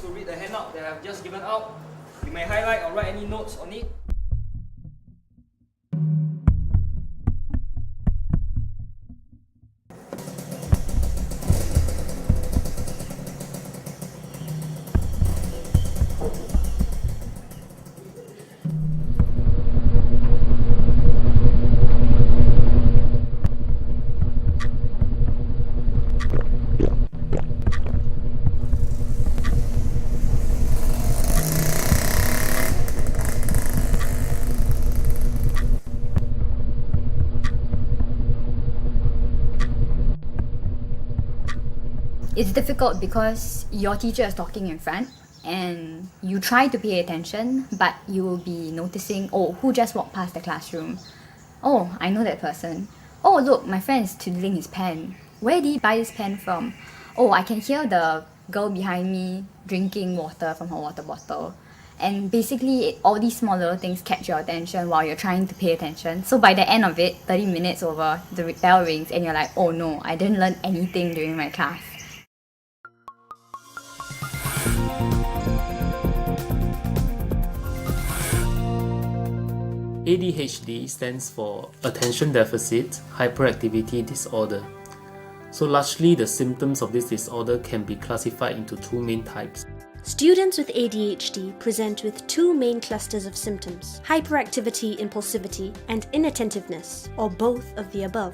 to read the handout that I've just given out. You may highlight or write any notes on it. It's difficult because your teacher is talking in front and you try to pay attention, but you will be noticing, oh, who just walked past the classroom? Oh, I know that person. Oh, look, my friend is twiddling his pen. Where did he buy this pen from? Oh, I can hear the girl behind me drinking water from her water bottle. And basically, all these small little things catch your attention while you're trying to pay attention. So by the end of it, 30 minutes over, the bell rings and you're like, oh no, I didn't learn anything during my class. ADHD stands for Attention Deficit Hyperactivity Disorder. So largely the symptoms of this disorder can be classified into two main types. Students with ADHD present with two main clusters of symptoms: hyperactivity, impulsivity, and inattentiveness, or both of the above.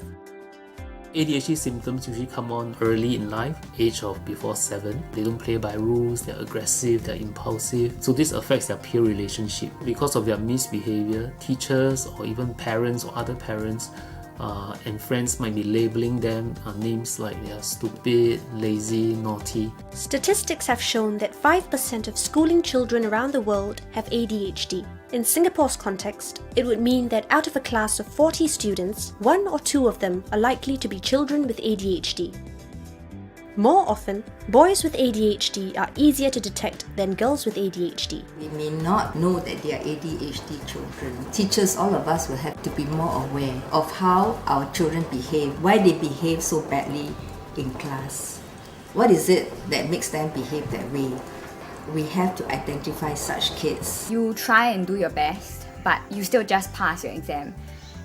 ADHD symptoms usually come on early in life, age of before 7. They don't play by rules, they're aggressive, they're impulsive. So this affects their peer relationship. Because of their misbehavior, teachers or even parents or other parents and friends might be labeling them names like they are stupid, lazy, naughty. Statistics have shown that 5% of schooling children around the world have ADHD. In Singapore's context, it would mean that out of a class of 40 students, 1 or 2 of them are likely to be children with ADHD. More often, boys with ADHD are easier to detect than girls with ADHD. We may not know that they are ADHD children. Teachers, all of us will have to be more aware of how our children behave, why they behave so badly in class. What is it that makes them behave that way? We have to identify such kids. You try and do your best, but you still just pass your exam.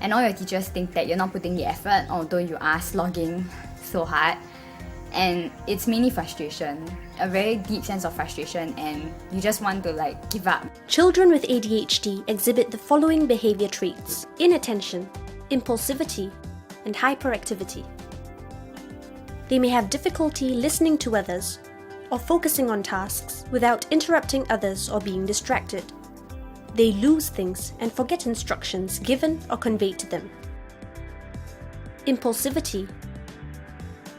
And all your teachers think that you're not putting the effort, although you are slogging so hard. And it's mainly frustration, a very deep sense of frustration, and you just want to give up. Children with ADHD exhibit the following behavior traits: inattention, impulsivity, and hyperactivity. They may have difficulty listening to others or focusing on tasks without interrupting others or being distracted. They lose things and forget instructions given or conveyed to them. Impulsivity.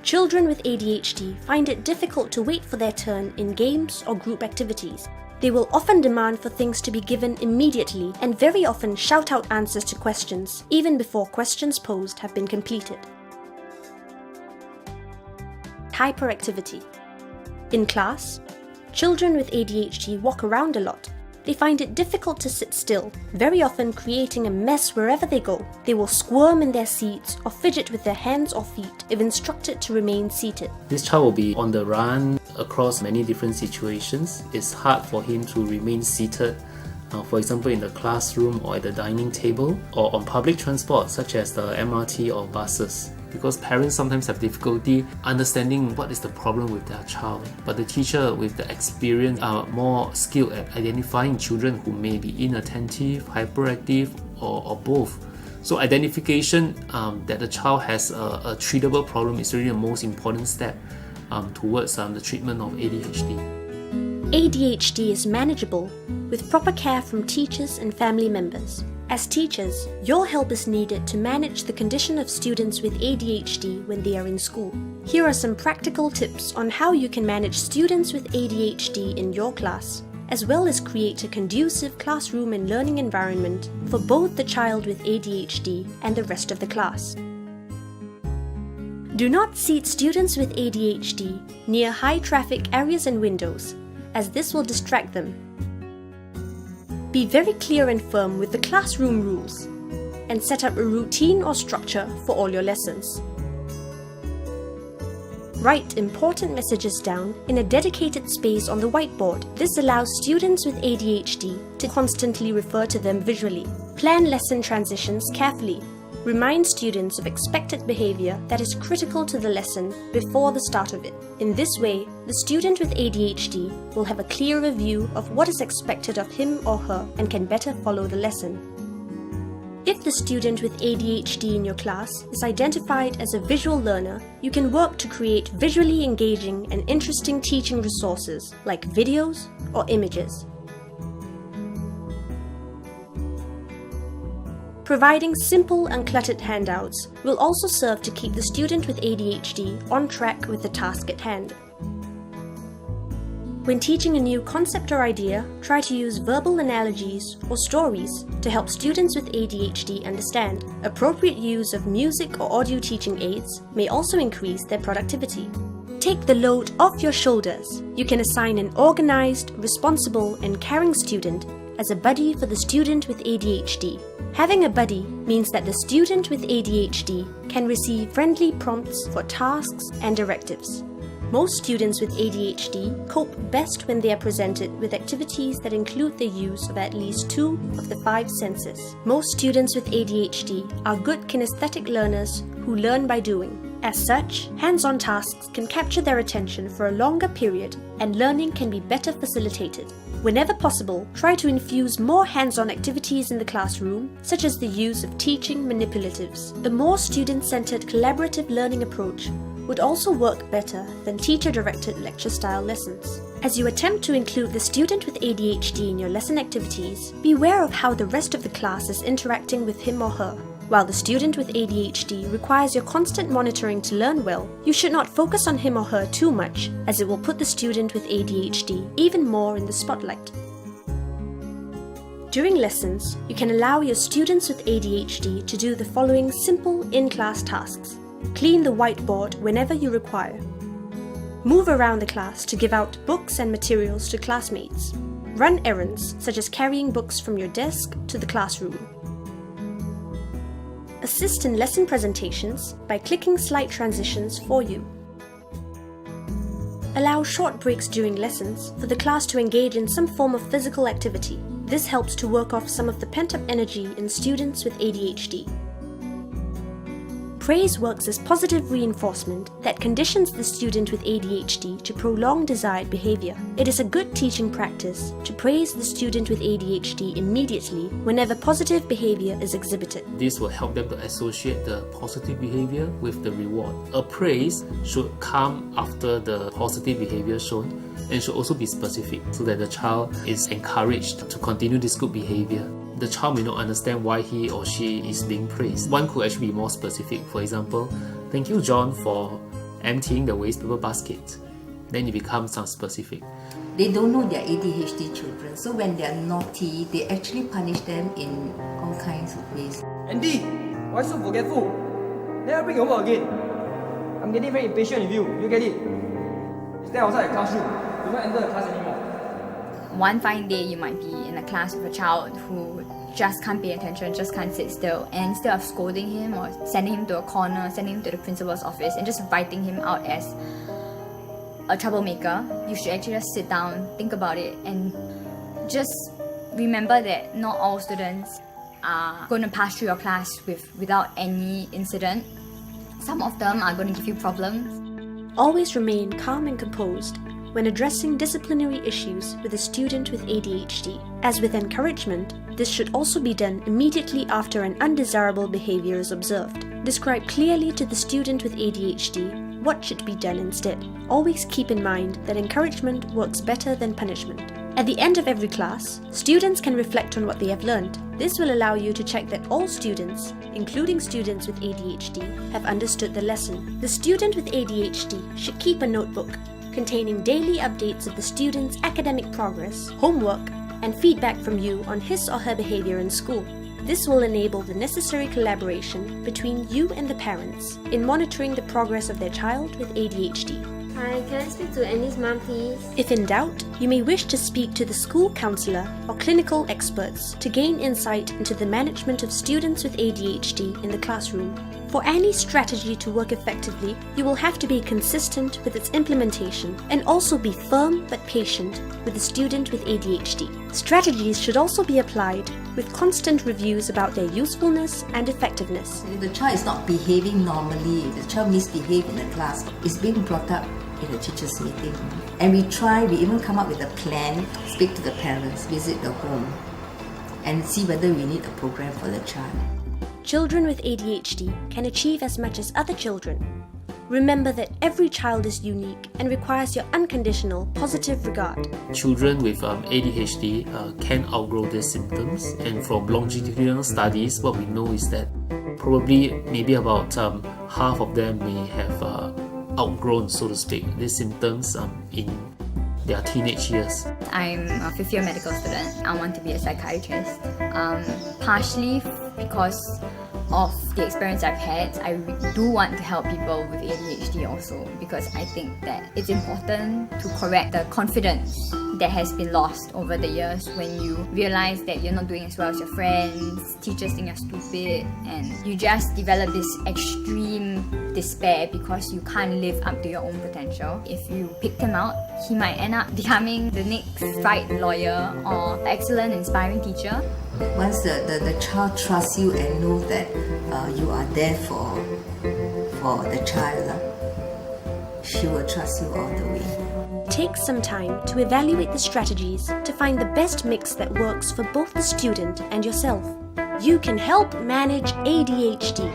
Children with ADHD find it difficult to wait for their turn in games or group activities. They will often demand for things to be given immediately and very often shout out answers to questions, even before questions posed have been completed. Hyperactivity. In class, children with ADHD walk around a lot. They find it difficult to sit still, very often creating a mess wherever they go. They will squirm in their seats or fidget with their hands or feet if instructed to remain seated. This child will be on the run across many different situations. It's hard for him to remain seated, for example in the classroom or at the dining table or on public transport such as the MRT or buses. Because parents sometimes have difficulty understanding what is the problem with their child. But the teacher with the experience are more skilled at identifying children who may be inattentive, hyperactive, or both. So identification that the child has a treatable problem is really the most important step towards the treatment of ADHD. ADHD is manageable with proper care from teachers and family members. As teachers, your help is needed to manage the condition of students with ADHD when they are in school. Here are some practical tips on how you can manage students with ADHD in your class, as well as create a conducive classroom and learning environment for both the child with ADHD and the rest of the class. Do not seat students with ADHD near high-traffic areas and windows, as this will distract them. Be very clear and firm with the classroom rules, and set up a routine or structure for all your lessons. Write important messages down in a dedicated space on the whiteboard. This allows students with ADHD to constantly refer to them visually. Plan lesson transitions carefully. Remind students of expected behavior that is critical to the lesson before the start of it. In this way, the student with ADHD will have a clearer view of what is expected of him or her and can better follow the lesson. If the student with ADHD in your class is identified as a visual learner, you can work to create visually engaging and interesting teaching resources like videos or images. Providing simple, uncluttered handouts will also serve to keep the student with ADHD on track with the task at hand. When teaching a new concept or idea, try to use verbal analogies or stories to help students with ADHD understand. Appropriate use of music or audio teaching aids may also increase their productivity. Take the load off your shoulders. You can assign an organized, responsible, and caring student as a buddy for the student with ADHD. Having a buddy means that the student with ADHD can receive friendly prompts for tasks and directives. Most students with ADHD cope best when they are presented with activities that include the use of at least 2 of the 5 senses. Most students with ADHD are good kinesthetic learners who learn by doing. As such, hands-on tasks can capture their attention for a longer period and learning can be better facilitated. Whenever possible, try to infuse more hands-on activities in the classroom, such as the use of teaching manipulatives. A more student-centered collaborative learning approach would also work better than teacher-directed lecture-style lessons. As you attempt to include the student with ADHD in your lesson activities, beware of how the rest of the class is interacting with him or her. While the student with ADHD requires your constant monitoring to learn well, you should not focus on him or her too much, as it will put the student with ADHD even more in the spotlight. During lessons, you can allow your students with ADHD to do the following simple in-class tasks. Clean the whiteboard whenever you require. Move around the class to give out books and materials to classmates. Run errands, such as carrying books from your desk to the classroom. Assist in lesson presentations by clicking slide transitions for you. Allow short breaks during lessons for the class to engage in some form of physical activity. This helps to work off some of the pent-up energy in students with ADHD. Praise works as positive reinforcement that conditions the student with ADHD to prolong desired behavior. It is a good teaching practice to praise the student with ADHD immediately whenever positive behavior is exhibited. This will help them to associate the positive behavior with the reward. A praise should come after the positive behavior shown and should also be specific so that the child is encouraged to continue this good behavior. The child may not understand why he or she is being praised. One could actually be more specific. For example, thank you, John, for emptying the waste paper basket. Then it becomes some specific. They don't know they're ADHD children, so when they're naughty, they actually punish them in all kinds of ways. Andy, why so forgetful? Then I bring your work again. I'm getting very impatient with you. You get it? Stay outside the classroom. Do not enter the class anymore. One fine day, you might be in a class with a child who just can't pay attention, just can't sit still, and instead of scolding him or sending him to a corner, sending him to the principal's office and just writing him out as a troublemaker, you should actually just sit down, think about it, and just remember that not all students are going to pass through your class without any incident. Some of them are going to give you problems. Always remain calm and composed when addressing disciplinary issues with a student with ADHD. As with encouragement, this should also be done immediately after an undesirable behavior is observed. Describe clearly to the student with ADHD what should be done instead. Always keep in mind that encouragement works better than punishment. At the end of every class, students can reflect on what they have learned. This will allow you to check that all students, including students with ADHD, have understood the lesson. The student with ADHD should keep a notebook containing daily updates of the student's academic progress, homework, and feedback from you on his or her behavior in school. This will enable the necessary collaboration between you and the parents in monitoring the progress of their child with ADHD. Hi, can I speak to Annie's mom, please? If in doubt, you may wish to speak to the school counselor or clinical experts to gain insight into the management of students with ADHD in the classroom. For any strategy to work effectively, you will have to be consistent with its implementation and also be firm but patient with the student with ADHD. Strategies should also be applied with constant reviews about their usefulness and effectiveness. If the child is not behaving normally, if the child misbehaves in the class, it's being brought up in the teachers' meeting. And we even come up with a plan, speak to the parents, visit the home, and see whether we need a program for the child. Children with ADHD can achieve as much as other children. Remember that every child is unique and requires your unconditional, positive regard. Children with ADHD can outgrow their symptoms, and from longitudinal studies, what we know is that probably maybe about half of them may have outgrown, so to speak, these symptoms in their teenage years. I'm a fifth year medical student. I want to be a psychiatrist. Partially because of the experience I've had, I do want to help people with ADHD also, because I think that it's important to correct the confidence that has been lost over the years when you realize that you're not doing as well as your friends, teachers think you're stupid, and you just develop this extreme despair because you can't live up to your own potential. If you pick him out, he might end up becoming the next right lawyer or excellent, inspiring teacher. Once the child trusts you and knows that you are there for the child, she will trust you all the way. Take some time to evaluate the strategies to find the best mix that works for both the student and yourself. You can help manage ADHD.